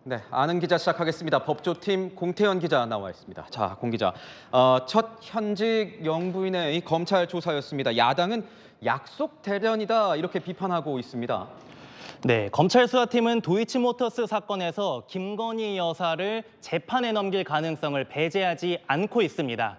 네, 아는 기자 시작하겠습니다. 법조팀 공태현 기자 나와 있습니다. 자, 공 기자, 첫 현직 영부인의 이 검찰 조사였습니다. 야당은 약속 대련이다 이렇게 비판하고 있습니다. 네, 검찰 수사팀은 도이치모터스 사건에서 김건희 여사를 재판에 넘길 가능성을 배제하지 않고 있습니다.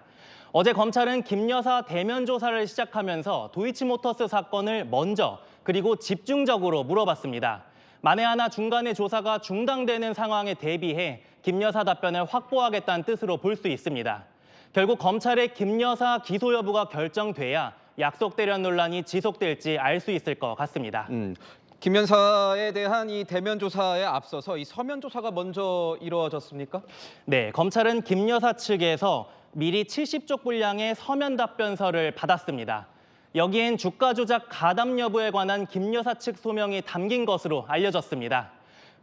어제 검찰은 김 여사 대면 조사를 시작하면서 도이치모터스 사건을 먼저 그리고 집중적으로 물어봤습니다. 만에 하나 중간에 조사가 중단되는 상황에 대비해 김 여사 답변을 확보하겠다는 뜻으로 볼 수 있습니다. 결국 검찰의 김 여사 기소 여부가 결정돼야 약속 대련 논란이 지속될지 알 수 있을 것 같습니다. 김 여사에 대한 이 대면 조사에 앞서서 이 서면 조사가 먼저 이루어졌습니까? 네, 검찰은 김 여사 측에서 미리 70쪽 분량의 서면 답변서를 받았습니다. 여기엔 주가 조작 가담 여부에 관한 김 여사 측 소명이 담긴 것으로 알려졌습니다.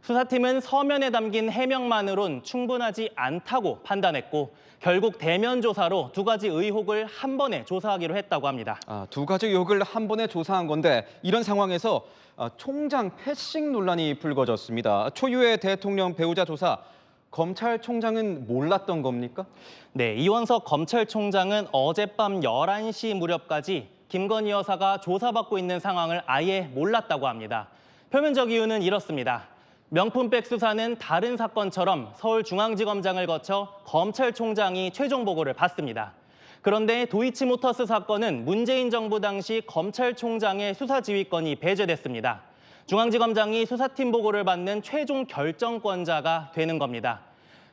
수사팀은 서면에 담긴 해명만으론 충분하지 않다고 판단했고 결국 대면 조사로 두 가지 의혹을 한 번에 조사하기로 했다고 합니다. 두 가지 의혹을 한 번에 조사한 건데 이런 상황에서 총장 패싱 논란이 불거졌습니다. 초유의 대통령 배우자 조사, 검찰총장은 몰랐던 겁니까? 네, 이원석 검찰총장은 어젯밤 11시 무렵까지 김건희 여사가 조사받고 있는 상황을 아예 몰랐다고 합니다. 표면적 이유는 이렇습니다. 명품백 수사는 다른 사건처럼 서울중앙지검장을 거쳐 검찰총장이 최종 보고를 받습니다. 그런데 도이치모터스 사건은 문재인 정부 당시 검찰총장의 수사지휘권이 배제됐습니다. 중앙지검장이 수사팀 보고를 받는 최종 결정권자가 되는 겁니다.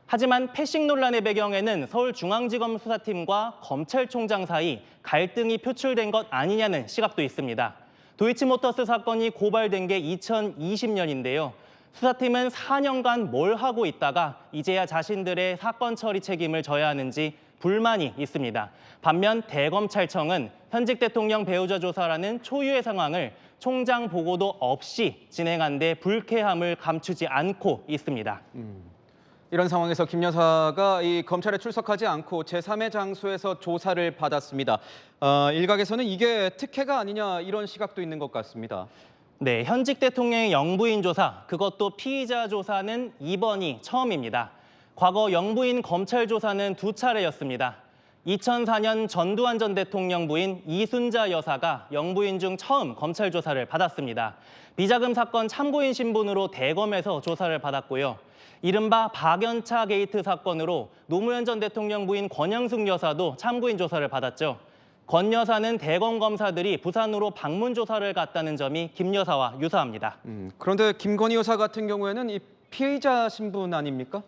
하지만 패싱 논란의 배경에는 서울중앙지검 수사팀과 검찰총장 사이 갈등이 표출된 것 아니냐는 시각도 있습니다. 도이치모터스 사건이 고발된 게 2020년인데요. 수사팀은 4년간 뭘 하고 있다가 이제야 자신들의 사건 처리 책임을 져야 하는지 불만이 있습니다. 반면 대검찰청은 현직 대통령 배우자 조사라는 초유의 상황을 총장 보고도 없이 진행한 데 불쾌함을 감추지 않고 있습니다. 이런 상황에서 김 여사가 이 검찰에 출석하지 않고 제3의 장소에서 조사를 받았습니다. 일각에서는 이게 특혜가 아니냐 이런 시각도 있는 것 같습니다. 네, 현직 대통령의 영부인 조사, 그것도 피의자 조사는 이번이 처음입니다. 과거 영부인 검찰 조사는 두 차례였습니다. 2004년 전두환 전 대통령 부인 이순자 여사가 영부인 중 처음 검찰 조사를 받았습니다. 비자금 사건 참고인 신분으로 대검에서 조사를 받았고요. 이른바 박연차 게이트 사건으로 노무현 전 대통령 부인 권영숙 여사도 참고인 조사를 받았죠. 권 여사는 대검 검사들이 부산으로 방문 조사를 갔다는 점이 김 여사와 유사합니다. 그런데 김건희 여사 같은 경우에는 이 피해자 신분 아닙니까?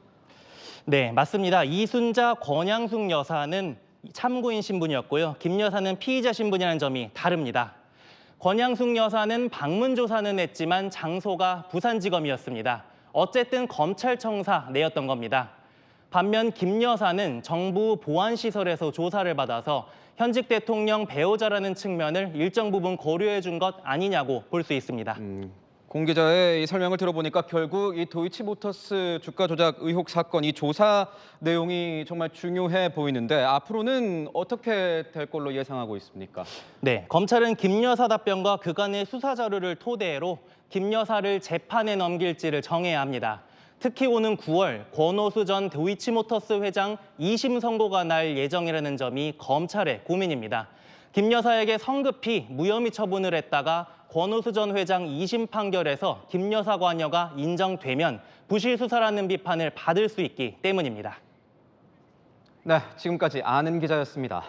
네, 맞습니다. 이순자, 권양숙 여사는 참고인 신분이었고요. 김 여사는 피의자 신분이라는 점이 다릅니다. 권양숙 여사는 방문 조사는 했지만 장소가 부산지검이었습니다. 어쨌든 검찰청사 내였던 겁니다. 반면 김 여사는 정부 보안시설에서 조사를 받아서 현직 대통령 배우자라는 측면을 일정 부분 고려해 준 것 아니냐고 볼 수 있습니다. 공 기자의 이 설명을 들어보니까 결국 이 도이치모터스 주가 조작 의혹 사건 이 조사 내용이 정말 중요해 보이는데 앞으로는 어떻게 될 걸로 예상하고 있습니까? 네, 검찰은 김 여사 답변과 그간의 수사 자료를 토대로 김 여사를 재판에 넘길지를 정해야 합니다. 특히 오는 9월 권오수 전 도이치모터스 회장 2심 선고가 날 예정이라는 점이 검찰의 고민입니다. 김 여사에게 성급히 무혐의 처분을 했다가 권오수 전 회장 2심 판결에서 김 여사 관여가 인정되면 부실 수사라는 비판을 받을 수 있기 때문입니다. 네, 지금까지 아는 기자였습니다.